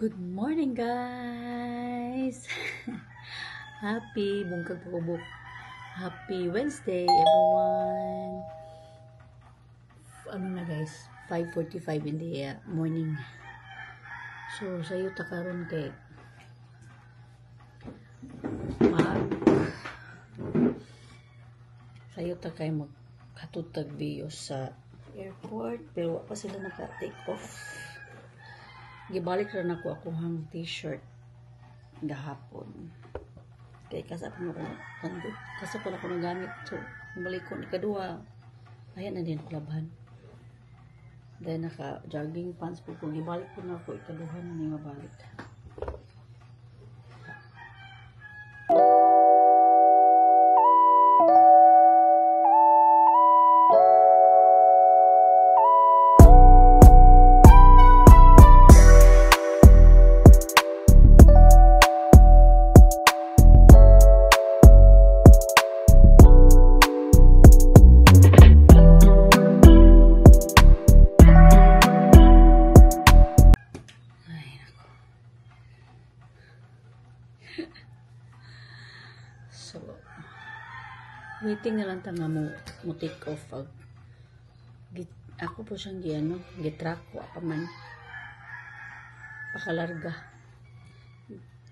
Good morning, guys! Happy bungkag pagubok. Happy Wednesday, everyone! Ano na, guys? 5:45 in the morning. So, sayo ta karon kay sayo ta kay magkatutag bios sa airport, pero wa pa sila naka-take off. Gibalik ra nako akong t-shirt gahapon. Kay kasap mo ko tandot. Kasap ko nagamit. So, balik ko ikaduha. Ayan na din labhan. Then naka-jogging pants po ko. Gibalik ko na ako ikaduha na niya mabalik. So, waiting na lang tanga mo take off. Ako po siyang gitrack ko pa man. Pakalarga.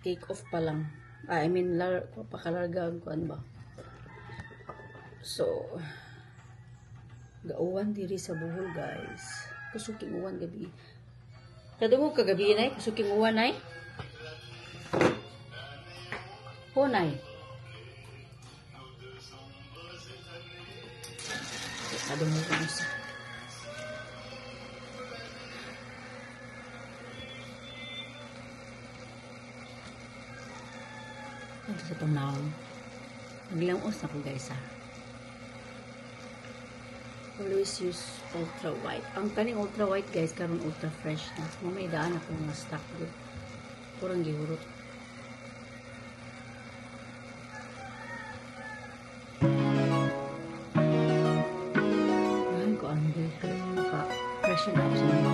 Take off pa lang. Pakalarga ang kuan ba. So, gauwan diri sa Bohol, guys. Kusuking uwan gabi. Kadungog kagabi nay, kusuking uwan nay. Honay. Ada mo ko isa. Ito sa panahon. Naglangos ako, guys, ha. Always use ultra white. Ang kaning ultra white, guys, karon ultra fresh na. Mamay daan ako nga stock good. Kurang gihurot. Freshen up sa mga.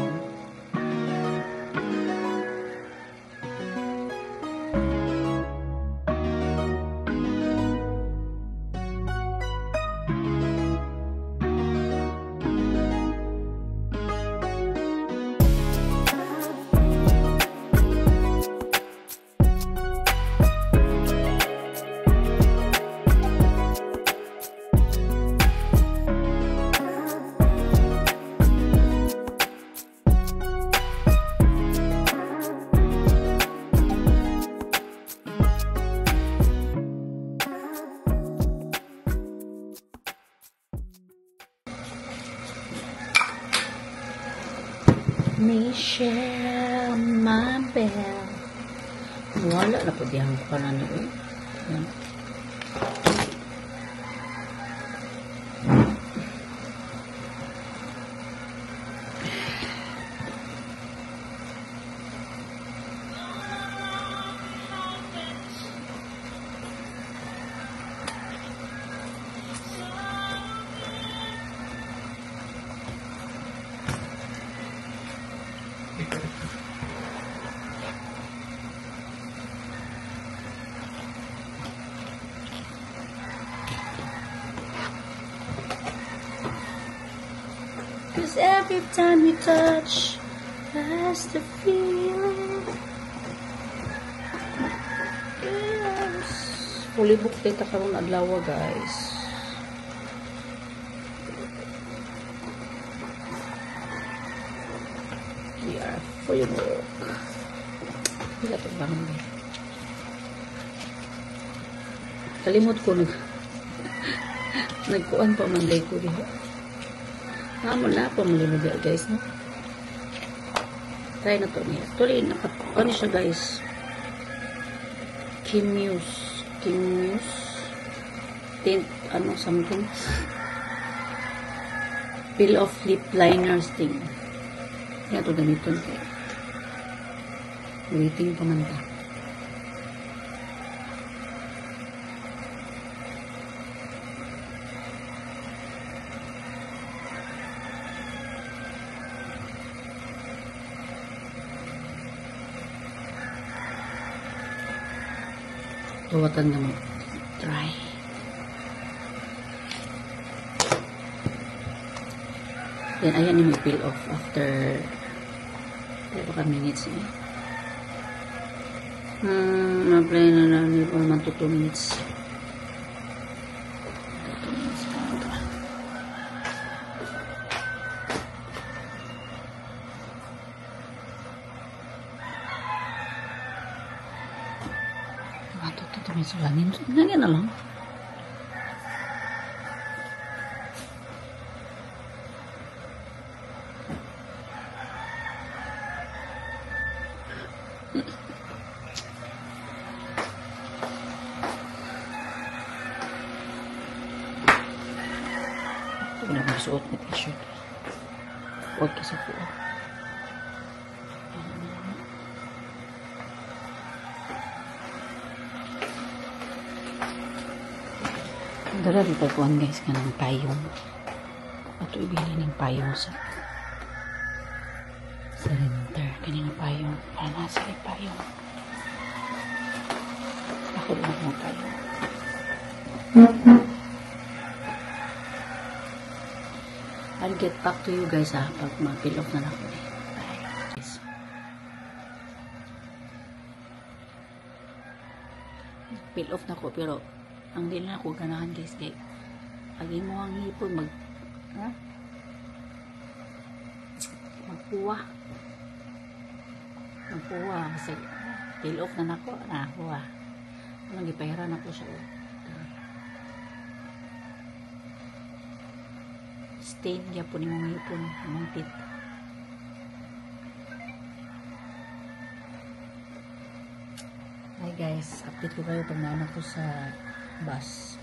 Michelle Mabel. Wala na po diyang kanan doon. Cause every time you touch, that's the feeling. Yes. Fully booked dito karon adlaw, guys. We are fully booked. Wala to bang kalimot ko nagkuan pa manday ko diha. Wala pa malimod, guys, no? Try na to niya. Actually, ano siya, guys? Kimuse. Tint, something. Peel off lip liners thing. Kaya ito ganito. Waiting pa man ta. Tuwatan nga mo. Try. Then, ayan yung peel off after baka minutes eh. Ma-apply na lang for 1 to 2 minutes. 2 minutes pa ito. Ito may sulanin. Ganyan na lang. Ito na magsuot na t-shirt. Huwag ka sa puwa. Dala dito kuhan guys ka ng payong. Ato ibili ng payong sa center. Kanina payong. Para nasa payong. Ako lang ng payong. I'll get back to you guys pag ma-peel off na ako eh. Bye. Yes. Peel off na ko pero ang di na ako ganahan guys kay lagi mo ang hipon magpuwa kasi peel off na nako walang gipahiran ako siya stain niya po ni mong hipon mong tit. Hi guys, update ko kayo pag naano ko sa bus.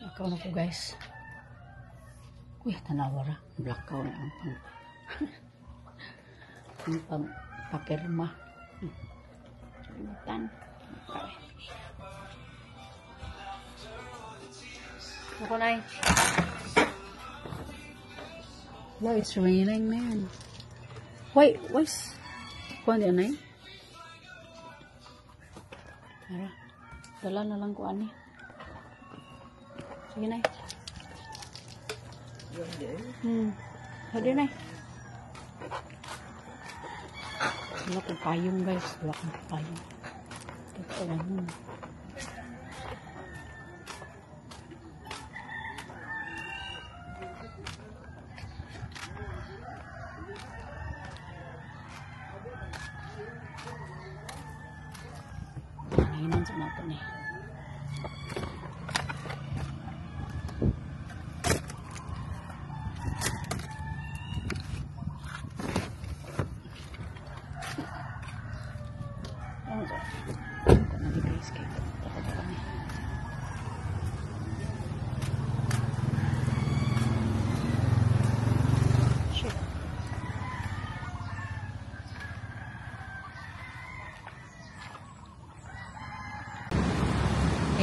Nakaw na ko guys. Uy, tanawara. Blackout na ang pang papirma. Kalimutan. Ako na no, it's raining man. Wait, what's kuan di anay? Ara. Dala na lang ko ani. Sige na. Hadi na. Wala kong payong guys. Wala kong payong. Ito lang. Nanginan sa natin eh.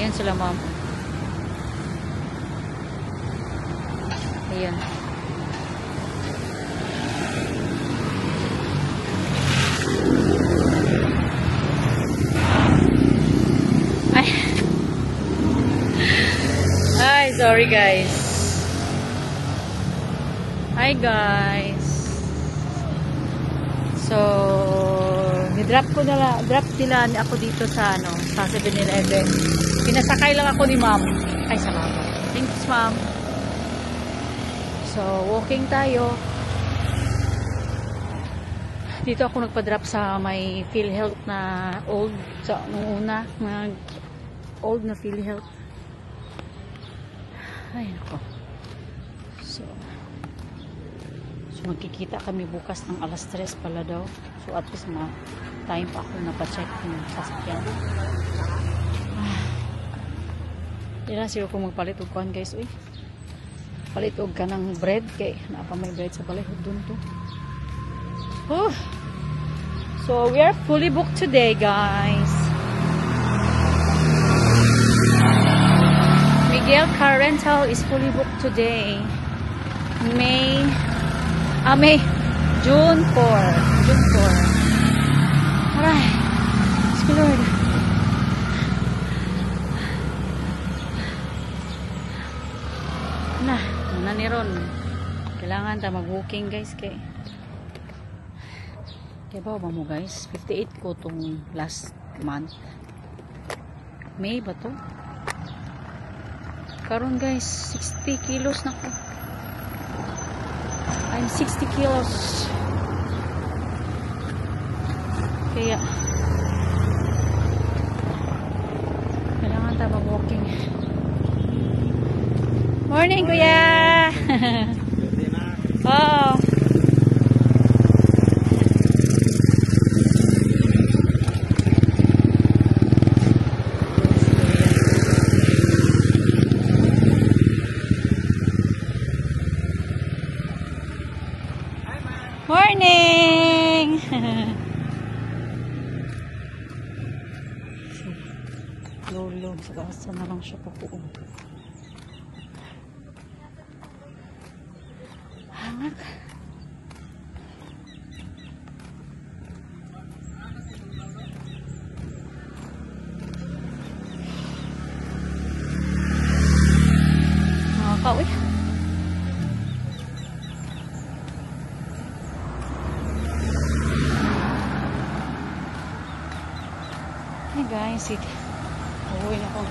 Ayan sila ma'am. Ayan. Ay, sorry guys. Hi guys. So, drop nila ako dito sa sa 7-Eleven. Pinasakay lang ako ni ma'am. Ay, salamat. Thanks, ma'am. So, walking tayo. Dito ako nagpa-drop sa may PhilHealth na old. Sa nung una, old na PhilHealth. Ay, nako. So, magkikita kami bukas ng alas 3 pala daw. So, at least time pa ako napacheck yung sasakyan. Hindi na sila kung magpalit og kuhan guys. Uy. Palit og ka ng bread. Kay napa may bread sa balay. Doon to. Oh. So, we are fully booked today guys. Miguel Car Rental is fully booked today. June 4. Aray. Lord. Na ni Ron. Kailangan ta mag-walking guys kay ba mo guys? 58 ko tong last month. May ba to? Karon guys, 60 kilos na ko. I'm 60 kilos. Kaya kailangan ta mag-walking. Morning, kuya! Oh. Morning! Lolo, sa kasa na lang siya papuong. Hangak. Nakakauwi. Hey guys, uwi na ko.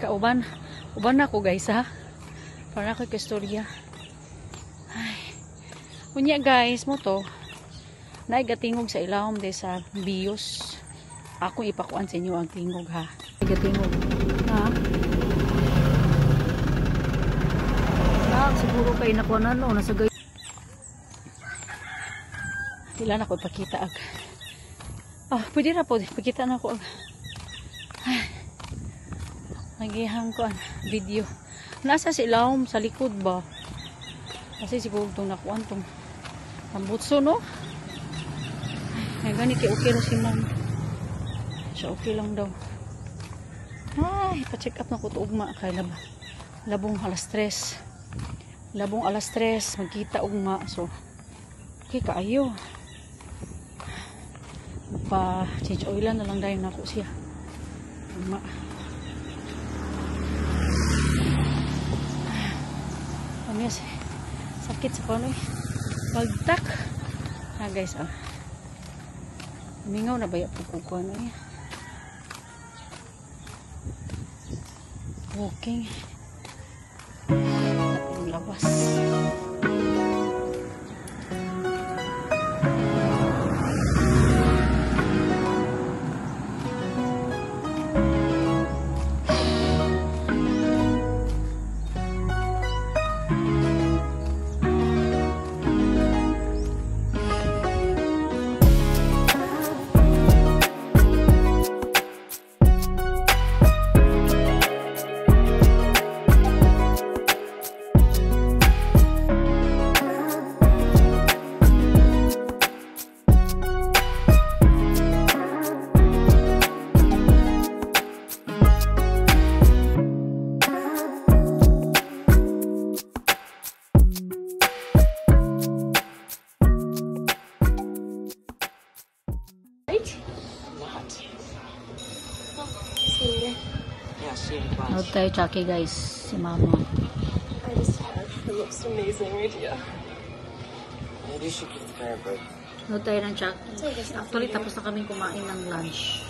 Kauban na ako guys ha. Para ako kastorya. Ay. Unya guys mo to. Naigatingog sa ilawom de sa bios. Ako ipakuan sa inyo ang tingog ha. Naigatingog. Ha? Siguro kayo nakuha na no, nasa gay. Wala na ko ipakita ag. Pwede na po, ipakita na ko ag. Nagihang ko video. Nasa si ilawom sa likod ba? Kasi siguro itong nakuha itong tambutso no? Ay, gani kay okay na si ma'am. Siya okay lang daw. Ay, pa-check up na ko ito ugma. Kaya labong alas 3. Labong alas 3 magkita ugma, so okay kaayo pa change oil na lang dayon nako siya ugma. Pamiyas sakit sa panoy pagtak guys mingaw na baya po kukuha na walking labas. Huwag tayo Chucky guys, si mama. I just have. It looks amazing right here. Maybe you should give the car a break. Huwag tayo ng Chucky. Actually, tapos na kaming kumain ng lunch.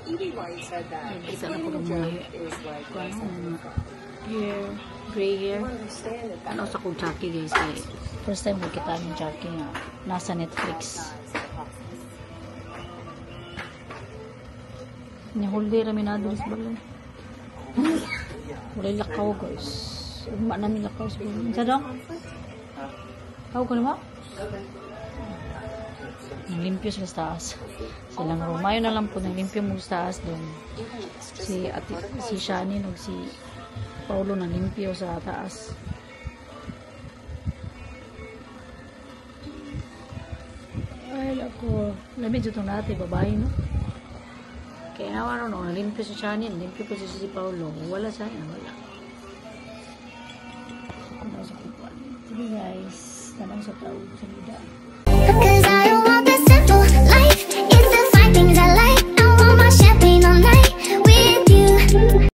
EB1 said that. Kita na po ng mga hair, gray hair. Ano sa kong Chucky guys. First time magkita ng Chucky nga. Nasa Netflix. Nihuldi raminado sa balon. Wala lakaw guys. Ugma namin lakaw sa balon. Sa daw? Kau ko naman? Naglimpyo sila sa taas. Silang Romayo na lang po naglimpyo mo sa taas doon. Si Shani o si Paulo naglimpyo sa taas. Ay lako. Lamig dito natin babae no? Kaya naman no, nalimpyo si Shani, nalimpyo po si Paulo. Wala sana, wala. Ano sa kupan. Sige guys. sa taon sa nida.